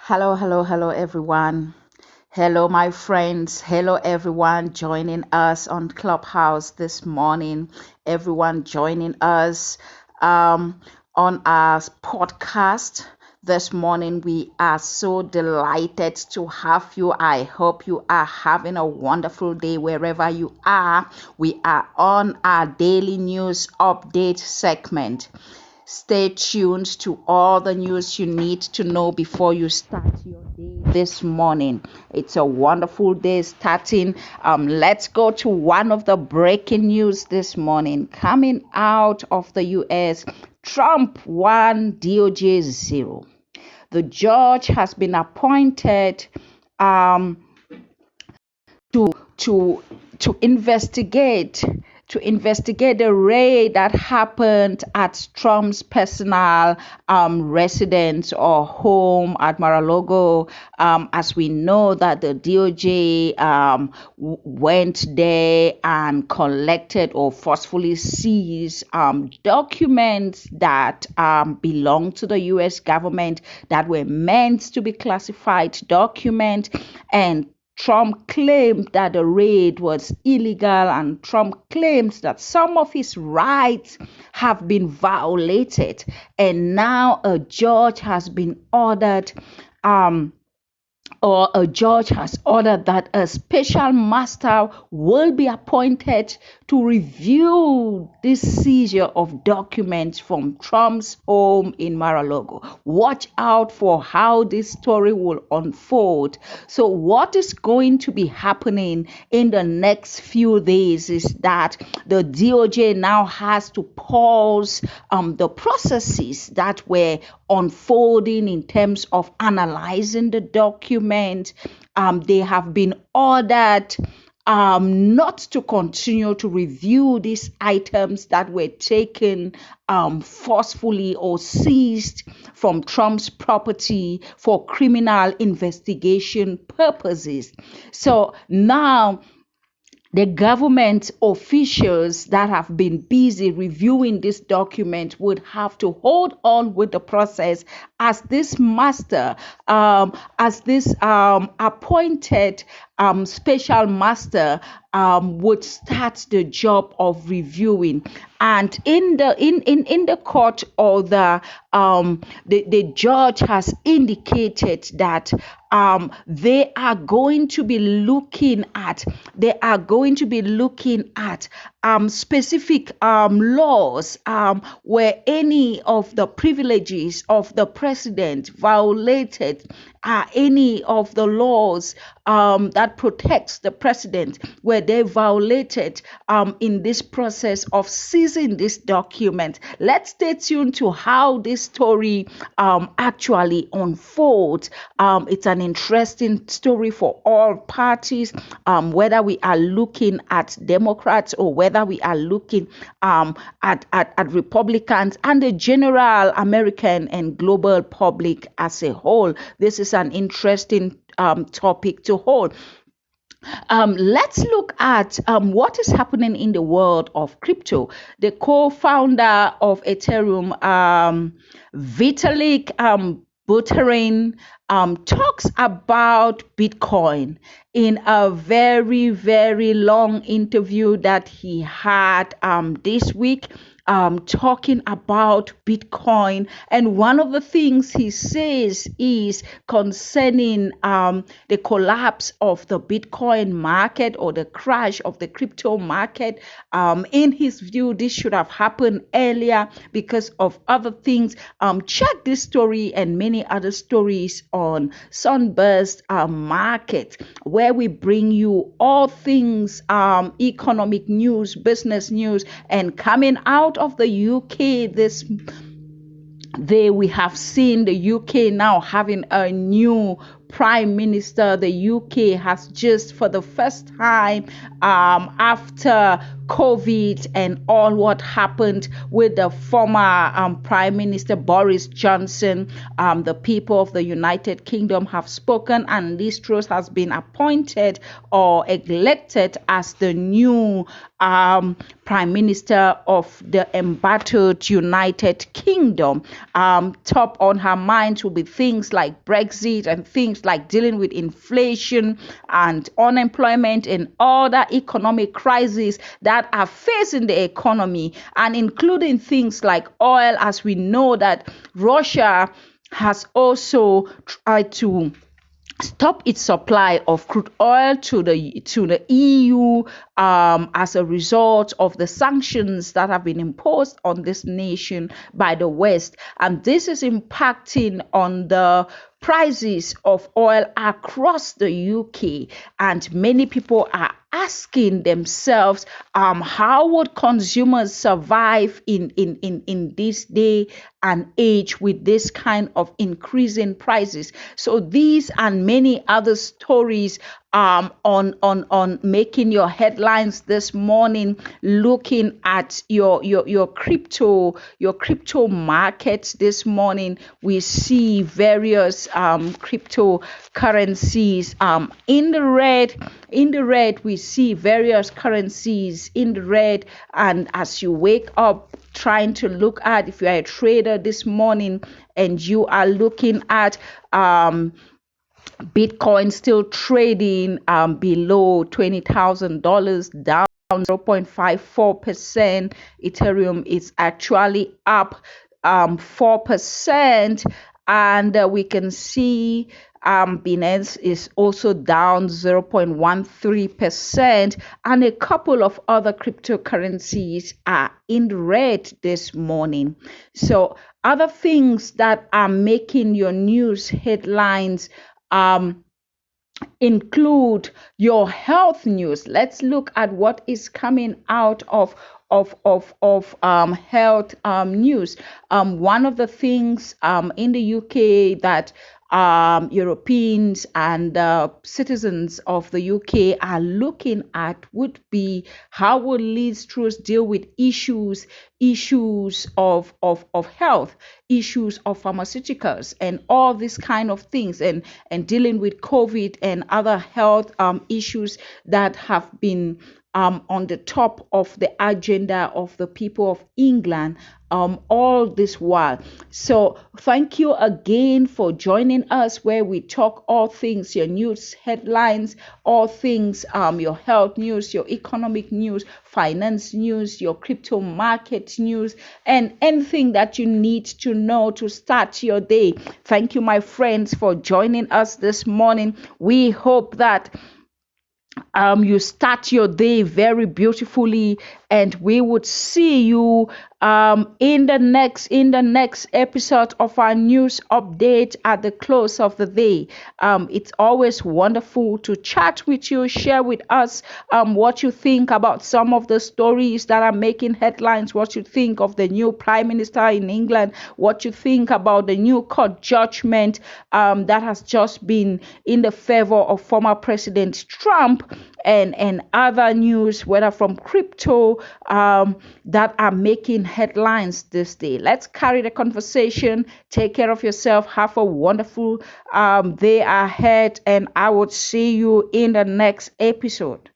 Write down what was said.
Hello, hello, hello, everyone. Hello, my friends. Hello, everyone joining us on Clubhouse this morning. Everyone joining us um, on our podcast this morning. We are so delighted to have you. I hope you are having a wonderful day wherever you are. We are on our daily news update segment. Stay tuned to all the news you need to know before you start your day this morning. It's a wonderful day starting. Let's go to one of the breaking news this morning. Coming out of the US, Trump 1, DOJ 0. The judge has been appointed um, to to investigate the raid that happened at Trump's personal residence or home at Mar-a-Lago. As we know that the DOJ went there and collected or forcefully seized documents that belong to the U.S. government that were meant to be classified documents, and Trump claimed that the raid was illegal, and Trump claims that some of his rights have been violated. And now a judge has been ordered or a judge has ordered that a special master will be appointed to review this seizure of documents from Trump's home in Mar-a-Lago. Watch out for how this story will unfold. So what is going to be happening in the next few days is that the DOJ now has to pause the processes that were unfolding in terms of analyzing the document. They have been ordered not to continue to review these items that were taken forcefully or seized from Trump's property for criminal investigation purposes. So now the government officials that have been busy reviewing this document would have to hold on with the process as this master, as this appointed special master would start the job of reviewing. And in the court, or the judge has indicated that they are going to be looking at specific laws where any of the privileges of the president violated, any of the laws that protects the president, where they violated in this process of seizing this document. Let's stay tuned to how this story actually unfolds. It's an interesting story for all parties, whether we are looking at Democrats or whether we are looking at Republicans and the general American and global public as a whole. This is an interesting topic to hold. Let's look at what is happening in the world of crypto. The co-founder of Ethereum, Vitalik Buterin, talks about Bitcoin in a very, very long interview that he had this week. Talking about Bitcoin, and one of the things he says is concerning the collapse of the Bitcoin market or the crash of the crypto market. In his view, this should have happened earlier because of other things. Check this story and many other stories on Sunburst Market, where we bring you all things economic news, business news. And coming out of the UK this day, we have seen the UK now having a new Prime Minister. The UK has just, for the first time after COVID and all what happened with the former Prime Minister Boris Johnson. The people of the United Kingdom have spoken, and Liz Truss has been appointed or elected as the new Prime Minister of the embattled United Kingdom. Top on her mind will be things like Brexit and things like dealing with inflation and unemployment and other economic crises that are facing the economy, and including things like oil, as we know that Russia has also tried to stop its supply of crude oil to the EU as a result of the sanctions that have been imposed on this nation by the West. And this is impacting on the prices of oil across the UK, and many people are asking themselves, how would consumers survive in this day and age with this kind of increasing prices? So these and many other stories on making your headlines this morning, looking at your crypto markets this morning. We see various cryptocurrencies in the red. In the red, we see various currencies in the red, and as you wake up trying to look at, if you are a trader this morning and you are looking at Bitcoin still trading below $20,000, down 0.54%. Ethereum is actually up 4%, and we can see Binance is also down 0.13%, and a couple of other cryptocurrencies are in the red this morning. So other things that are making your news headlines include your health news. Let's look at what is coming out of health news. One of the things in the UK that Europeans and citizens of the UK are looking at would be, how will Liz Truss deal with issues of health, issues of pharmaceuticals, and all these kind of things, and dealing with COVID and other health issues that have been on the top of the agenda of the people of England all this while. So thank you again for joining us, where we talk all things, your news headlines, all things, your health news, your economic news, finance news, your crypto market news, and anything that you need to know to start your day. Thank you, my friends, for joining us this morning. We hope that you start your day very beautifully, and we would see you in the next episode of our news update at the close of the day. It's always wonderful to chat with you, share with us what you think about some of the stories that are making headlines, what you think of the new Prime Minister in England, what you think about the new court judgment that has just been in the favor of former President Trump, and other news, whether from crypto, that are making headlines this day. Let's carry the conversation. Take care of yourself. Have a wonderful day ahead, and I will see you in the next episode.